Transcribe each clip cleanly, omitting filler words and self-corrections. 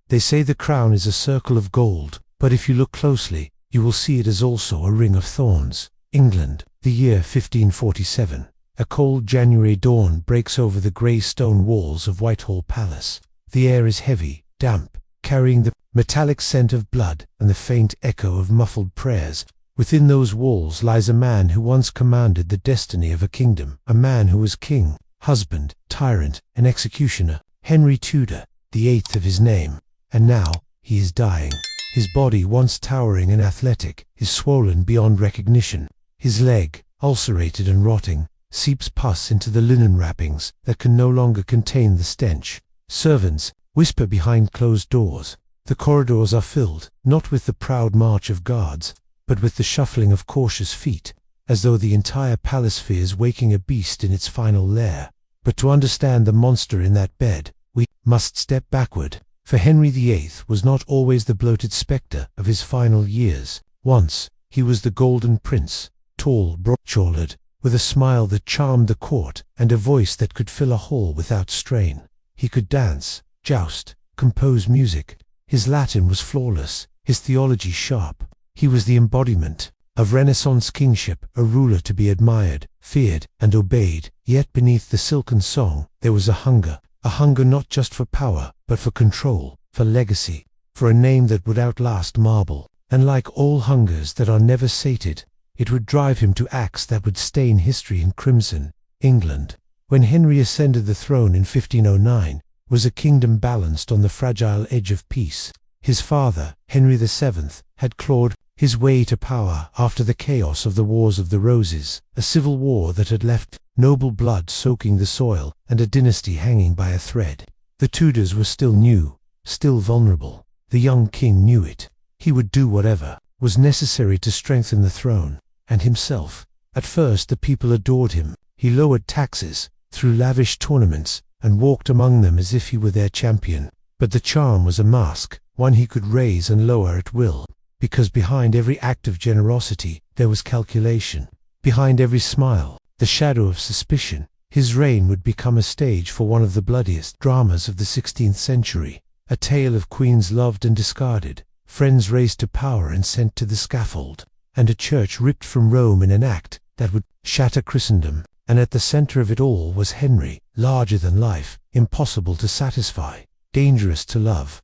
They say the crown is a circle of gold, but if you look closely, you will see it is also a ring of thorns. England, the year 1547. A cold January dawn breaks over the grey stone walls of Whitehall Palace. The air is heavy, damp, carrying the metallic scent of blood and the faint echo of muffled prayers. Within those walls lies a man who once commanded the destiny of a kingdom, a man who was king, husband, tyrant, and executioner, Henry Tudor, the 8th of his name, and now he is dying. His body, once towering and athletic, is swollen beyond recognition. His leg, ulcerated and rotting, seeps pus into the linen wrappings that can no longer contain the stench. Servants whisper behind closed doors. The corridors are filled, not with the proud march of guards, but with the shuffling of cautious feet, as though the entire palace fears waking a beast in its final lair. But to understand the monster in that bed, we must step backward, for Henry VIII was not always the bloated spectre of his final years. Once, he was the Golden Prince, tall, broad-shouldered, with a smile that charmed the court and a voice that could fill a hall without strain. He could dance, joust, compose music. His Latin was flawless, his theology sharp. He was the embodiment of Renaissance kingship, a ruler to be admired, feared, and obeyed. Yet beneath the silken song, there was a hunger not just for power, but for control, for legacy, for a name that would outlast marble. And like all hungers that are never sated, it would drive him to acts that would stain history in crimson. England, when Henry ascended the throne in 1509, was a kingdom balanced on the fragile edge of peace. His father, Henry VII, had clawed his way to power after the chaos of the Wars of the Roses, a civil war that had left noble blood soaking the soil and a dynasty hanging by a thread. The Tudors were still new, still vulnerable. The young king knew it. He would do whatever was necessary to strengthen the throne and himself. At first the people adored him. He lowered taxes, threw lavish tournaments, and walked among them as if he were their champion. But the charm was a mask, one he could raise and lower at will, because behind every act of generosity there was calculation. Behind every smile, the shadow of suspicion. His reign would become a stage for one of the bloodiest dramas of the 16th century, a tale of queens loved and discarded, friends raised to power and sent to the scaffold, and a church ripped from Rome in an act that would shatter Christendom. And at the center of it all was Henry, larger than life, impossible to satisfy, dangerous to love.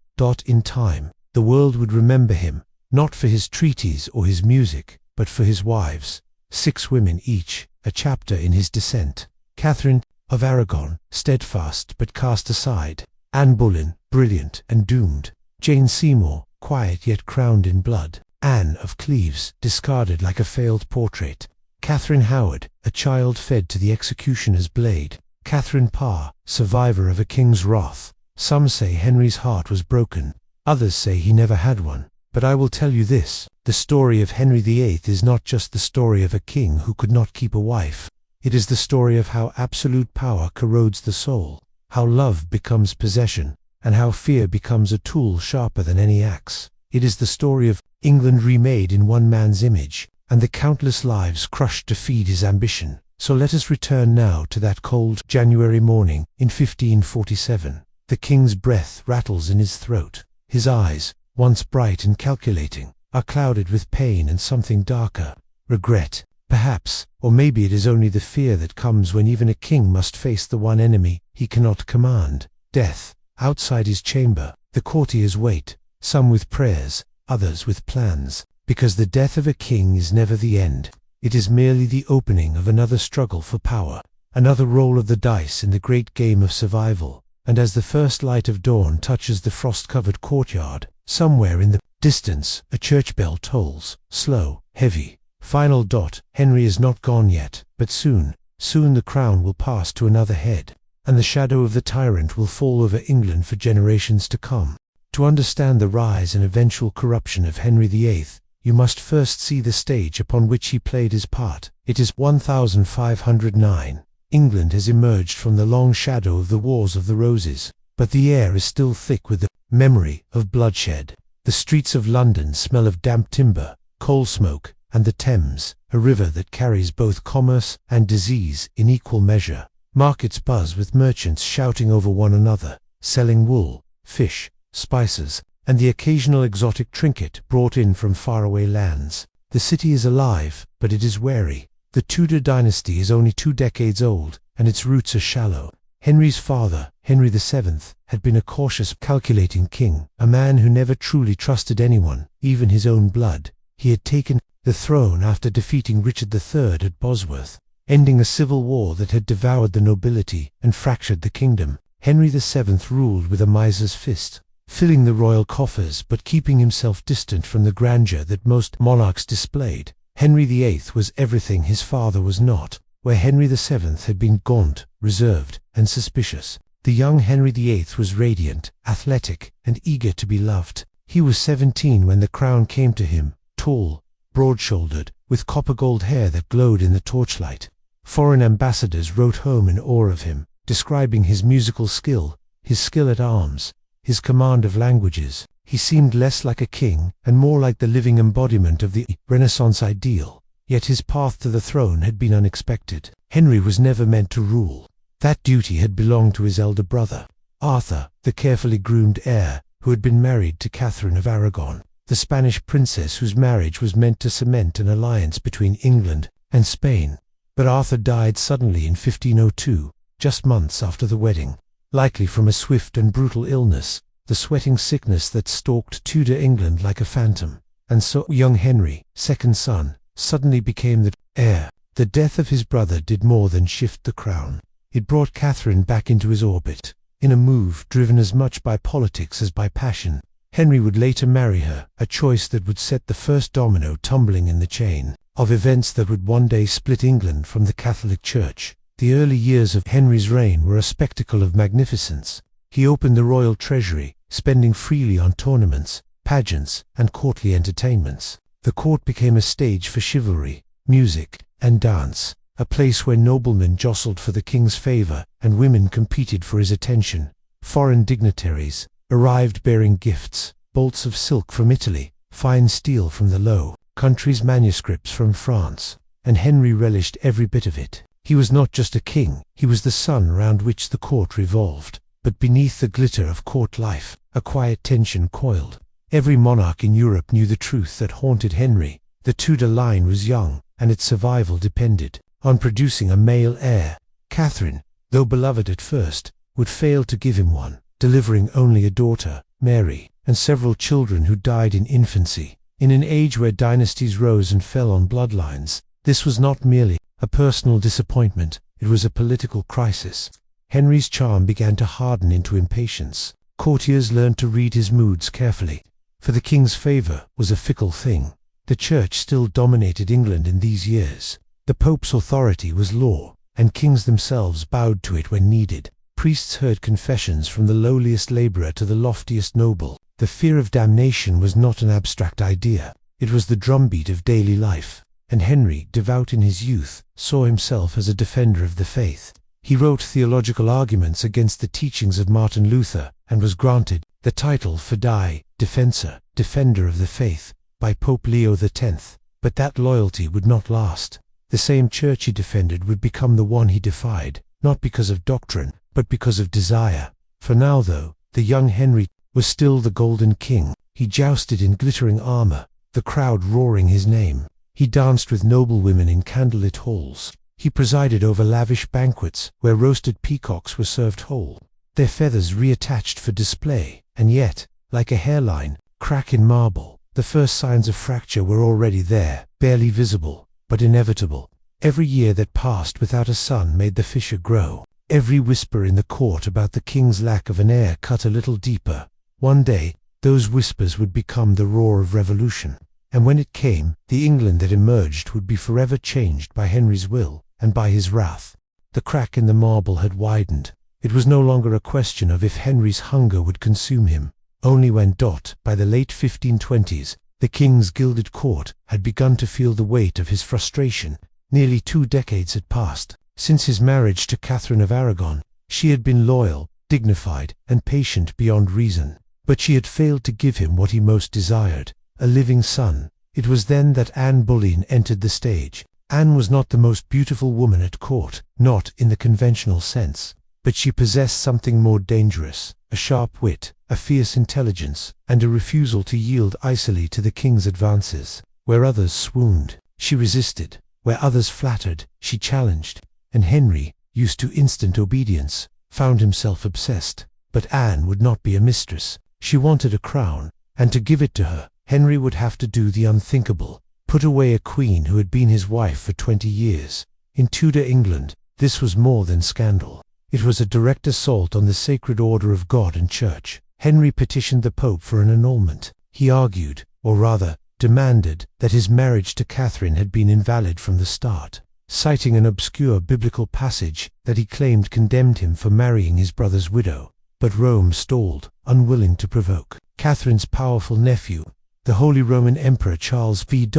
In time, the world would remember him, not for his treaties or his music, but for his wives. 6 women each, a chapter in his descent. Catherine of Aragon, steadfast but cast aside. Anne Boleyn, brilliant and doomed. Jane Seymour, quiet yet crowned in blood. Anne of Cleves, discarded like a failed portrait. Catherine Howard, a child fed to the executioner's blade. Catherine Parr, survivor of a king's wrath. Some say Henry's heart was broken, others say he never had one. But I will tell you this, the story of Henry VIII is not just the story of a king who could not keep a wife. It is the story of how absolute power corrodes the soul, how love becomes possession, and how fear becomes a tool sharper than any axe. It is the story of England remade in one man's image, and the countless lives crushed to feed his ambition. So let us return now to that cold January morning in 1547. The king's breath rattles in his throat. His eyes, once bright and calculating, are clouded with pain and something darker. Regret, perhaps, or maybe it is only the fear that comes when even a king must face the one enemy he cannot command, death. Outside his chamber, the courtiers wait, some with prayers, others with plans, because the death of a king is never the end. It is merely the opening of another struggle for power, another roll of the dice in the great game of survival. And as the first light of dawn touches the frost-covered courtyard, somewhere in the distance, a church bell tolls, slow, heavy. Final. Henry is not gone yet, but soon the crown will pass to another head, and the shadow of the tyrant will fall over England for generations to come. To understand the rise and eventual corruption of Henry VIII, you must first see the stage upon which he played his part. It is 1509. England has emerged from the long shadow of the Wars of the Roses, but the air is still thick with the memory of bloodshed. The streets of London smell of damp timber, coal smoke, and the Thames, a river that carries both commerce and disease in equal measure. Markets buzz with merchants shouting over one another, selling wool, fish, spices, and the occasional exotic trinket brought in from faraway lands. The city is alive, but it is wary. The Tudor dynasty is only 2 decades old, and its roots are shallow. Henry's father, Henry VII, had been a cautious, calculating king, a man who never truly trusted anyone, even his own blood. He had taken the throne after defeating Richard III at Bosworth, ending a civil war that had devoured the nobility and fractured the kingdom. Henry VII ruled with a miser's fist, filling the royal coffers but keeping himself distant from the grandeur that most monarchs displayed. Henry VIII was everything his father was not, where Henry VII had been gaunt, reserved, and suspicious. The young Henry VIII was radiant, athletic, and eager to be loved. He was 17 when the crown came to him, tall, broad-shouldered, with copper-gold hair that glowed in the torchlight. Foreign ambassadors wrote home in awe of him, describing his musical skill, his skill at arms, his command of languages. He seemed less like a king and more like the living embodiment of the Renaissance ideal. Yet his path to the throne had been unexpected. Henry was never meant to rule. That duty had belonged to his elder brother, Arthur, the carefully groomed heir, who had been married to Catherine of Aragon, the Spanish princess whose marriage was meant to cement an alliance between England and Spain. But Arthur died suddenly in 1502, just months after the wedding, likely from a swift and brutal illness, the sweating sickness that stalked Tudor England like a phantom. And so young Henry, second son, suddenly became the heir. The death of his brother did more than shift the crown. It brought Catherine back into his orbit. In a move driven as much by politics as by passion, Henry would later marry her, a choice that would set the first domino tumbling in the chain of events that would one day split England from the Catholic Church. The early years of Henry's reign were a spectacle of magnificence. He opened the royal treasury, spending freely on tournaments, pageants, and courtly entertainments. The court became a stage for chivalry, music, and dance, a place where noblemen jostled for the king's favor and women competed for his attention. Foreign dignitaries arrived bearing gifts, bolts of silk from Italy, fine steel from the Low Countries, manuscripts from France, and Henry relished every bit of it. He was not just a king, he was the sun around which the court revolved. But beneath the glitter of court life, a quiet tension coiled. Every monarch in Europe knew the truth that haunted Henry. The Tudor line was young, and its survival depended on producing a male heir. Catherine, though beloved at first, would fail to give him one, delivering only a daughter, Mary, and several children who died in infancy. In an age where dynasties rose and fell on bloodlines, this was not merely a personal disappointment, it was a political crisis. Henry's charm began to harden into impatience. Courtiers learned to read his moods carefully, for the king's favor was a fickle thing. The church still dominated England in these years. The Pope's authority was law, and kings themselves bowed to it when needed. Priests heard confessions from the lowliest laborer to the loftiest noble. The fear of damnation was not an abstract idea. It was the drumbeat of daily life. And Henry, devout in his youth, saw himself as a defender of the faith. He wrote theological arguments against the teachings of Martin Luther, and was granted the title Fidei Defensor, Defender of the Faith, by Pope Leo X. But that loyalty would not last. The same church he defended would become the one he defied, not because of doctrine, but because of desire. For now, though, the young Henry was still the Golden King. He jousted in glittering armor, the crowd roaring his name. He danced with noblewomen in candlelit halls. He presided over lavish banquets where roasted peacocks were served whole, their feathers reattached for display. And yet, like a hairline, crack in marble, the first signs of fracture were already there, barely visible, but inevitable. Every year that passed without a son made the fissure grow. Every whisper in the court about the king's lack of an heir cut a little deeper. One day, those whispers would become the roar of revolution. And when it came, the England that emerged would be forever changed by Henry's will and by his wrath. The crack in the marble had widened. It was no longer a question of if Henry's hunger would consume him. Only when, by the late 1520s, the king's gilded court had begun to feel the weight of his frustration. Nearly 2 decades had passed. Since his marriage to Catherine of Aragon, she had been loyal, dignified, and patient beyond reason. But she had failed to give him what he most desired, a living son. It was then that Anne Boleyn entered the stage. Anne was not the most beautiful woman at court, not in the conventional sense, But she possessed something more dangerous, a sharp wit, a fierce intelligence, and a refusal to yield icily to the king's advances. Where others swooned, she resisted. Where others flattered, she challenged. And Henry, used to instant obedience, found himself obsessed. But Anne would not be a mistress. She wanted a crown, and to give it to her, Henry would have to do the unthinkable, put away a queen who had been his wife for 20 years. In Tudor England, this was more than scandal. It was a direct assault on the sacred order of God and Church. Henry petitioned the Pope for an annulment. He argued, or rather, demanded, that his marriage to Catherine had been invalid from the start, citing an obscure biblical passage that he claimed condemned him for marrying his brother's widow. But Rome stalled, unwilling to provoke Catherine's powerful nephew, the Holy Roman Emperor Charles V.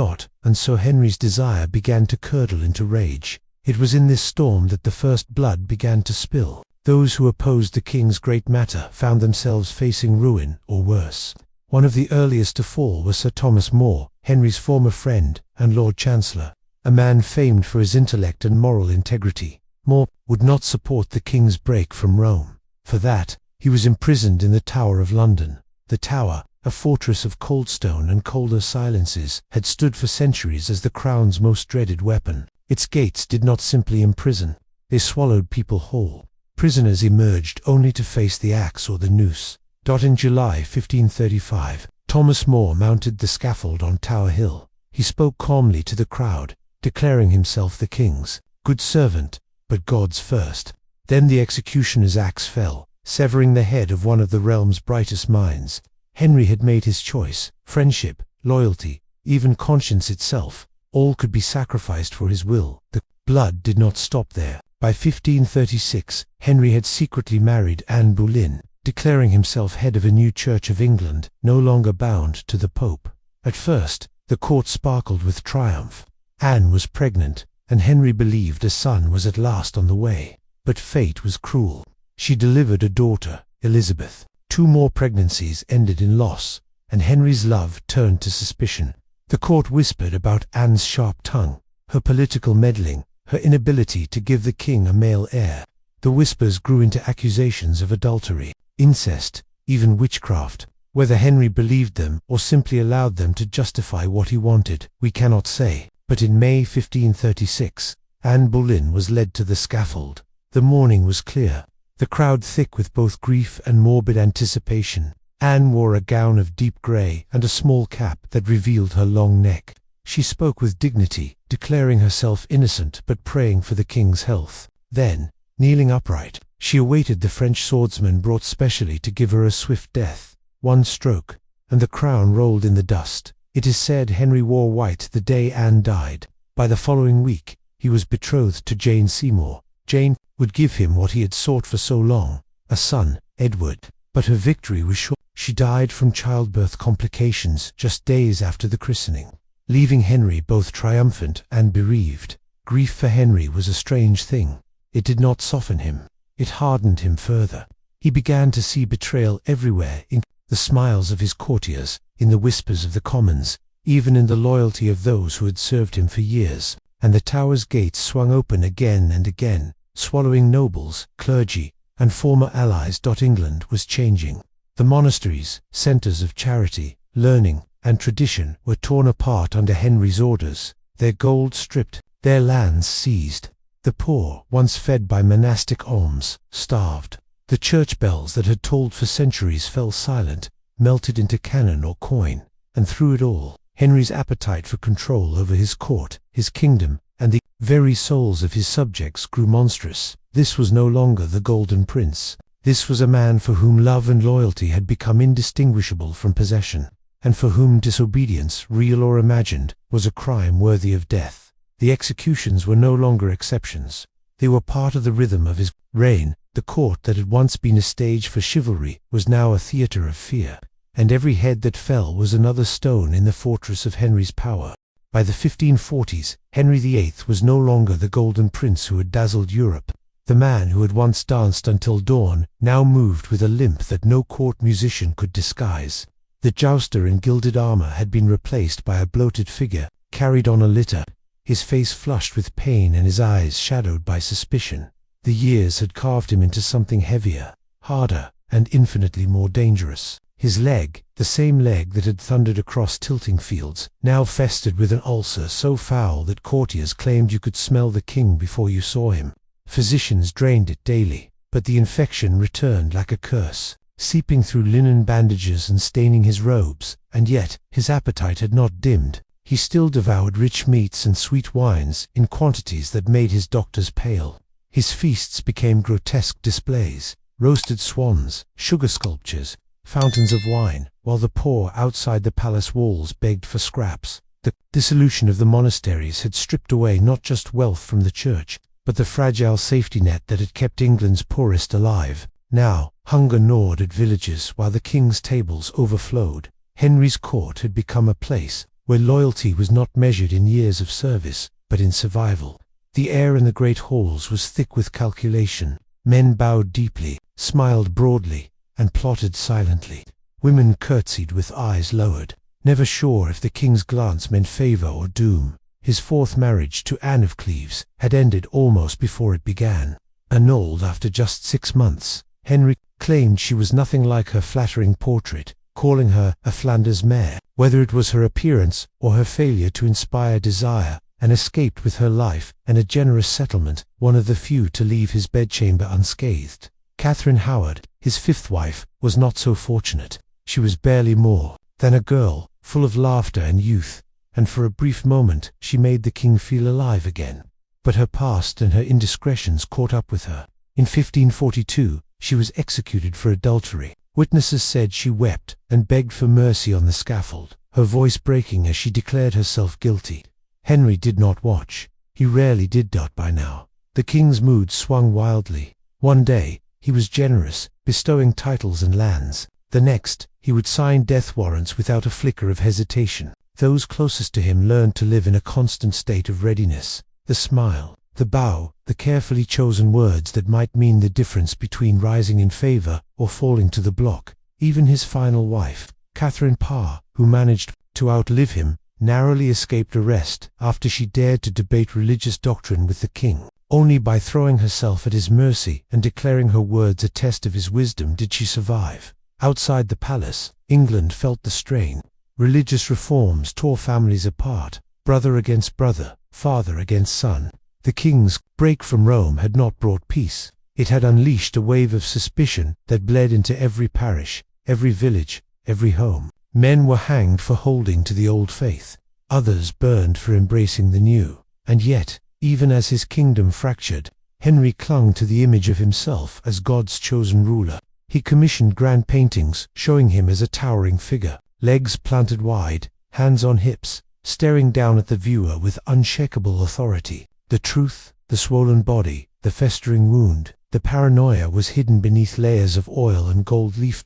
And so Henry's desire began to curdle into rage. It was in this storm that the first blood began to spill. Those who opposed the king's great matter found themselves facing ruin, or worse. One of the earliest to fall was Sir Thomas More, Henry's former friend and Lord Chancellor, a man famed for his intellect and moral integrity. More would not support the king's break from Rome. For that, he was imprisoned in the Tower of London. The Tower, a fortress of cold stone and colder silences, had stood for centuries as the crown's most dreaded weapon. Its gates did not simply imprison, they swallowed people whole. Prisoners emerged only to face the axe or the noose. In July 1535, Thomas More mounted the scaffold on Tower Hill. He spoke calmly to the crowd, declaring himself the king's good servant, but God's first. Then the executioner's axe fell, severing the head of one of the realm's brightest minds. Henry had made his choice. Friendship, loyalty, even conscience itself, all could be sacrificed for his will. The blood did not stop there. By 1536, Henry had secretly married Anne Boleyn, declaring himself head of a new Church of England, no longer bound to the Pope. At first, the court sparkled with triumph. Anne was pregnant, and Henry believed a son was at last on the way. But fate was cruel. She delivered a daughter, Elizabeth. 2 more pregnancies ended in loss, and Henry's love turned to suspicion. The court whispered about Anne's sharp tongue, her political meddling, her inability to give the king a male heir. The whispers grew into accusations of adultery, incest, even witchcraft. Whether Henry believed them or simply allowed them to justify what he wanted, we cannot say. But in May 1536, Anne Boleyn was led to the scaffold. The morning was clear, the crowd thick with both grief and morbid anticipation. Anne wore a gown of deep grey and a small cap that revealed her long neck. She spoke with dignity, declaring herself innocent but praying for the king's health. Then, kneeling upright, she awaited the French swordsman brought specially to give her a swift death. One stroke, and the crown rolled in the dust. It is said Henry wore white the day Anne died. By the following week, he was betrothed to Jane Seymour. Jane would give him what he had sought for so long, a son, Edward. But her victory was short. She died from childbirth complications just days after the christening, leaving Henry both triumphant and bereaved. Grief for Henry was a strange thing. It did not soften him. It hardened him further. He began to see betrayal everywhere, in the smiles of his courtiers, in the whispers of the commons, even in the loyalty of those who had served him for years. And the Tower's gates swung open again and again, swallowing nobles, clergy, and former allies. England was changing. The monasteries, centers of charity, learning, and tradition, were torn apart under Henry's orders, their gold stripped, their lands seized. The poor, once fed by monastic alms, starved. The church bells that had tolled for centuries fell silent, melted into cannon or coin. And through it all, Henry's appetite for control over his court, his kingdom, and the very souls of his subjects grew monstrous. This was no longer the Golden Prince. This was a man for whom love and loyalty had become indistinguishable from possession, and for whom disobedience, real or imagined, was a crime worthy of death. The executions were no longer exceptions. They were part of the rhythm of his reign. The court that had once been a stage for chivalry was now a theatre of fear, and every head that fell was another stone in the fortress of Henry's power. By the 1540s, Henry VIII was no longer the Golden Prince who had dazzled Europe. The man who had once danced until dawn now moved with a limp that no court musician could disguise. The jouster in gilded armor had been replaced by a bloated figure, carried on a litter, his face flushed with pain and his eyes shadowed by suspicion. The years had carved him into something heavier, harder, and infinitely more dangerous. His leg, the same leg that had thundered across tilting fields, now festered with an ulcer so foul that courtiers claimed you could smell the king before you saw him. Physicians drained it daily, but the infection returned like a curse, seeping through linen bandages and staining his robes, and yet his appetite had not dimmed. He still devoured rich meats and sweet wines in quantities that made his doctors pale. His feasts became grotesque displays, roasted swans, sugar sculptures, fountains of wine, while the poor outside the palace walls begged for scraps. The dissolution of the monasteries had stripped away not just wealth from the church, but the fragile safety net that had kept England's poorest alive. Now, hunger gnawed at villages while the king's tables overflowed. Henry's court had become a place where loyalty was not measured in years of service, but in survival. The air in the great halls was thick with calculation. Men bowed deeply, smiled broadly, and plotted silently. Women curtsied with eyes lowered, never sure if the king's glance meant favour or doom. His fourth marriage to Anne of Cleves had ended almost before it began. Annulled after just 6 months, Henry claimed she was nothing like her flattering portrait, calling her a Flanders mare. Whether it was her appearance or her failure to inspire desire, and escaped with her life and a generous settlement, one of the few to leave his bedchamber unscathed. Catherine Howard, his fifth wife, was not so fortunate. She was barely more than a girl, full of laughter and youth, and for a brief moment she made the king feel alive again. But her past and her indiscretions caught up with her. In 1542, she was executed for adultery. Witnesses said she wept and begged for mercy on the scaffold, her voice breaking as she declared herself guilty. Henry did not watch. He rarely did by now. The king's mood swung wildly. One day, he was generous, bestowing titles and lands. The next, he would sign death warrants without a flicker of hesitation. Those closest to him learned to live in a constant state of readiness. The smile, the bow, the carefully chosen words that might mean the difference between rising in favor or falling to the block. Even his final wife, Catherine Parr, who managed to outlive him, narrowly escaped arrest after she dared to debate religious doctrine with the king. Only by throwing herself at his mercy and declaring her words a test of his wisdom did she survive. Outside the palace, England felt the strain. Religious reforms tore families apart, brother against brother, father against son. The king's break from Rome had not brought peace. It had unleashed a wave of suspicion that bled into every parish, every village, every home. Men were hanged for holding to the old faith. Others burned for embracing the new. And yet, even as his kingdom fractured, Henry clung to the image of himself as God's chosen ruler. He commissioned grand paintings showing him as a towering figure, legs planted wide, hands on hips, staring down at the viewer with unshakable authority. The truth, the swollen body, the festering wound, the paranoia was hidden beneath layers of oil and gold leaf.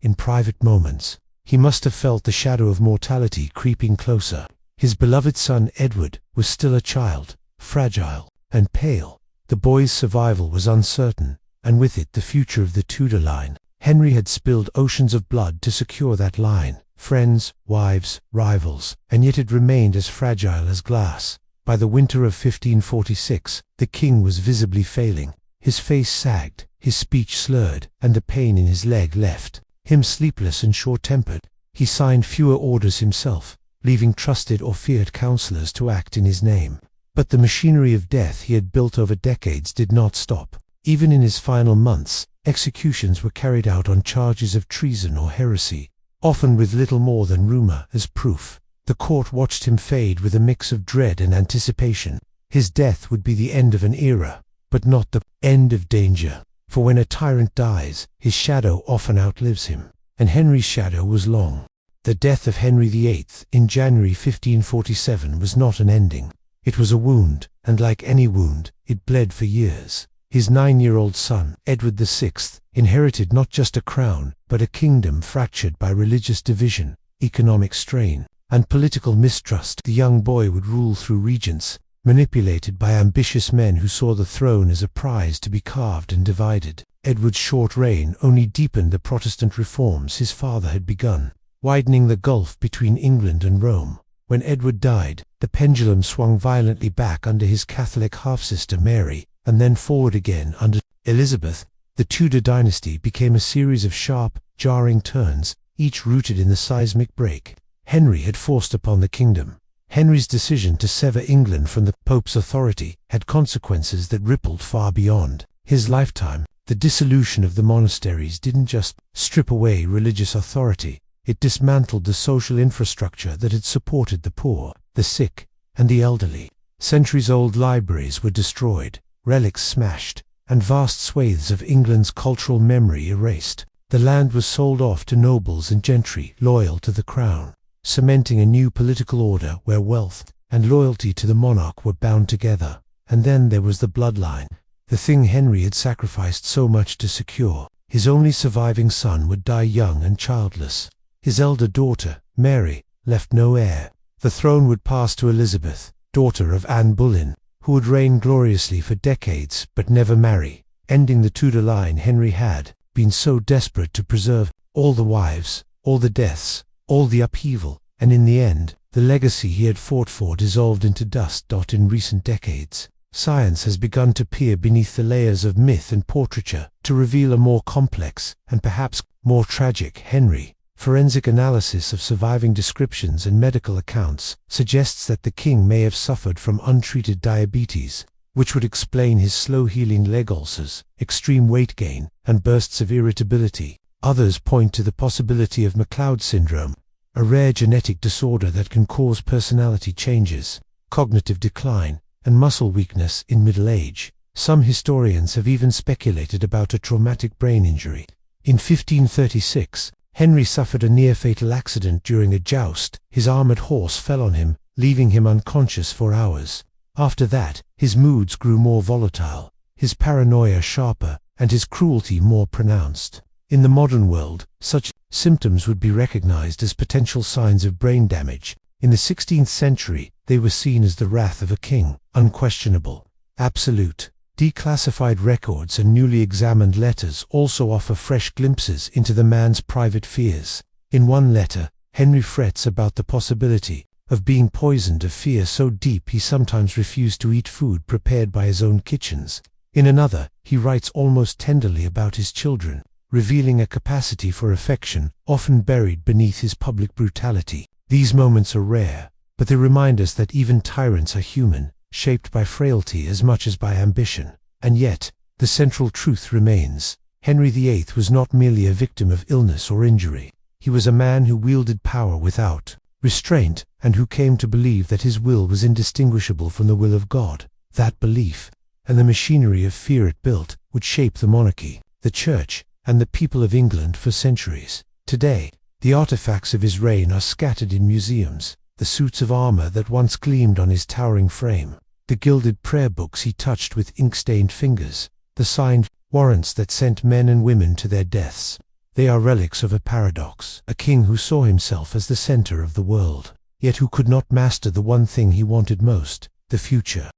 In private moments, he must have felt the shadow of mortality creeping closer. His beloved son Edward was still a child, fragile and pale. The boy's survival was uncertain, and with it the future of the Tudor line. Henry had spilled oceans of blood to secure that line, friends, wives, rivals, and yet it remained as fragile as glass. By the winter of 1546, the king was visibly failing. His face sagged, his speech slurred, and the pain in his leg left him sleepless and short-tempered. He signed fewer orders himself, leaving trusted or feared counselors to act in his name. But the machinery of death he had built over decades did not stop. Even in his final months, executions were carried out on charges of treason or heresy, often with little more than rumor as proof. The court watched him fade with a mix of dread and anticipation. His death would be the end of an era, but not the end of danger. For when a tyrant dies, his shadow often outlives him, and Henry's shadow was long. The death of Henry VIII in January 1547 was not an ending. It was a wound, and like any wound, it bled for years. His 9-year-old son, Edward VI, inherited not just a crown, but a kingdom fractured by religious division, economic strain, and political mistrust. The young boy would rule through regents, manipulated by ambitious men who saw the throne as a prize to be carved and divided. Edward's short reign only deepened the Protestant reforms his father had begun, widening the gulf between England and Rome. When Edward died, the pendulum swung violently back under his Catholic half-sister Mary, and then forward again under Elizabeth. The Tudor dynasty became a series of sharp, jarring turns, each rooted in the seismic break Henry had forced upon the kingdom. Henry's decision to sever England from the Pope's authority had consequences that rippled far beyond his lifetime. The dissolution of the monasteries didn't just strip away religious authority, it dismantled the social infrastructure that had supported the poor, the sick, and the elderly. Centuries-old libraries were destroyed, relics smashed, and vast swathes of England's cultural memory erased. The land was sold off to nobles and gentry loyal to the crown, cementing a new political order where wealth and loyalty to the monarch were bound together. And then there was the bloodline, the thing Henry had sacrificed so much to secure. His only surviving son would die young and childless. His elder daughter, Mary, left no heir. The throne would pass to Elizabeth, daughter of Anne Boleyn, who would reign gloriously for decades but never marry, ending the Tudor line Henry had been so desperate to preserve. All the wives, all the deaths, all the upheaval, and in the end, the legacy he had fought for dissolved into dust. In recent decades, science has begun to peer beneath the layers of myth and portraiture to reveal a more complex, and perhaps more tragic, Henry. Forensic analysis of surviving descriptions and medical accounts suggests that the king may have suffered from untreated diabetes, which would explain his slow-healing leg ulcers, extreme weight gain, and bursts of irritability. Others point to the possibility of McLeod syndrome, a rare genetic disorder that can cause personality changes, cognitive decline, and muscle weakness in middle age. Some historians have even speculated about a traumatic brain injury. In 1536, Henry suffered a near-fatal accident during a joust. His armored horse fell on him, leaving him unconscious for hours. After that, his moods grew more volatile, his paranoia sharper, and his cruelty more pronounced. In the modern world, such symptoms would be recognized as potential signs of brain damage. In the 16th century, they were seen as the wrath of a king, unquestionable, absolute. Declassified records and newly examined letters also offer fresh glimpses into the man's private fears. In one letter, Henry frets about the possibility of being poisoned, a fear so deep he sometimes refused to eat food prepared by his own kitchens. In another, he writes almost tenderly about his children, revealing a capacity for affection often buried beneath his public brutality. These moments are rare, but they remind us that even tyrants are human, shaped by frailty as much as by ambition. And yet, the central truth remains. Henry VIII was not merely a victim of illness or injury. He was a man who wielded power without restraint, and who came to believe that his will was indistinguishable from the will of God. That belief, and the machinery of fear it built, would shape the monarchy, the church, and the people of England for centuries. Today, the artifacts of his reign are scattered in museums, the suits of armor that once gleamed on his towering frame, the gilded prayer books he touched with ink-stained fingers, the signed warrants that sent men and women to their deaths. They are relics of a paradox, a king who saw himself as the center of the world, yet who could not master the one thing he wanted most, the future.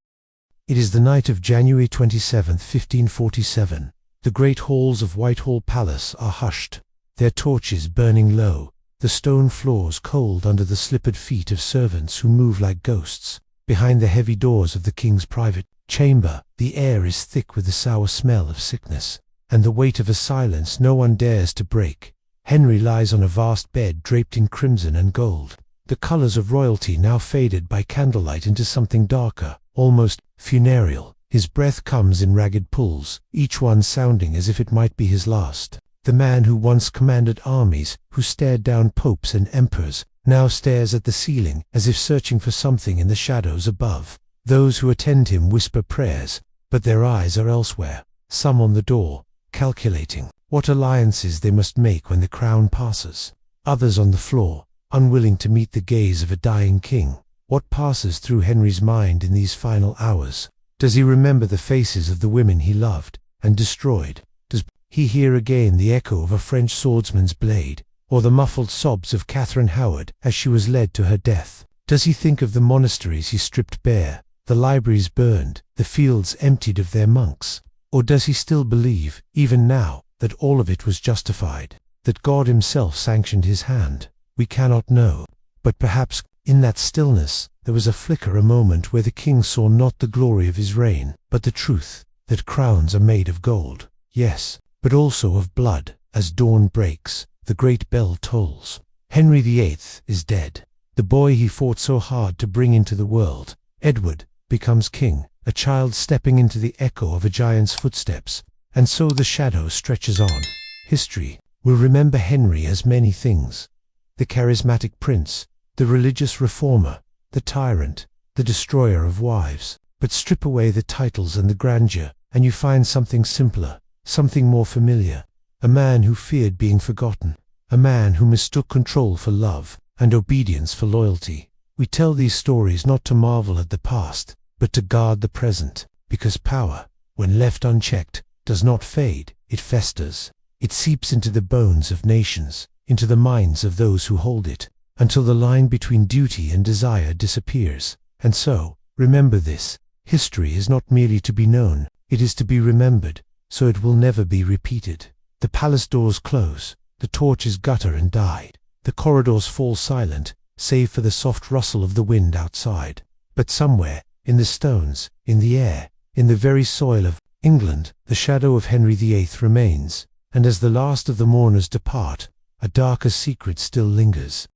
It is the night of January 27, 1547. The great halls of Whitehall Palace are hushed, their torches burning low, the stone floors cold under the slippered feet of servants who move like ghosts. Behind the heavy doors of the king's private chamber, the air is thick with the sour smell of sickness, and the weight of a silence no one dares to break. Henry lies on a vast bed draped in crimson and gold, the colors of royalty now faded by candlelight into something darker, almost funereal. His breath comes in ragged pulls, each one sounding as if it might be his last. The man who once commanded armies, who stared down popes and emperors, now stares at the ceiling as if searching for something in the shadows above. Those who attend him whisper prayers, but their eyes are elsewhere, some on the door, calculating what alliances they must make when the crown passes. Others on the floor, unwilling to meet the gaze of a dying king. What passes through Henry's mind in these final hours? Does he remember the faces of the women he loved and destroyed? Does he hear again the echo of a French swordsman's blade, or the muffled sobs of Catherine Howard as she was led to her death? Does he think of the monasteries he stripped bare, the libraries burned, the fields emptied of their monks? Or does he still believe, even now, that all of it was justified, that God himself sanctioned his hand? We cannot know, but perhaps in that stillness there was a flicker, a moment where the king saw not the glory of his reign, but the truth, that crowns are made of gold, yes, but also of blood. As dawn breaks, the great bell tolls. Henry VIII is dead. The boy he fought so hard to bring into the world, Edward, becomes king, a child stepping into the echo of a giant's footsteps, and so the shadow stretches on. History will remember Henry as many things: the charismatic prince, the religious reformer, the tyrant, the destroyer of wives. But strip away the titles and the grandeur, and you find something simpler, something more familiar. A man who feared being forgotten, a man who mistook control for love and obedience for loyalty. We tell these stories not to marvel at the past, but to guard the present, because power, when left unchecked, does not fade, it festers. It seeps into the bones of nations, into the minds of those who hold it, until the line between duty and desire disappears. And so, remember this: history is not merely to be known, it is to be remembered, so it will never be repeated. The palace doors close, the torches gutter and die, the corridors fall silent, save for the soft rustle of the wind outside. But somewhere, in the stones, in the air, in the very soil of England, the shadow of Henry VIII remains, and as the last of the mourners depart, a darker secret still lingers.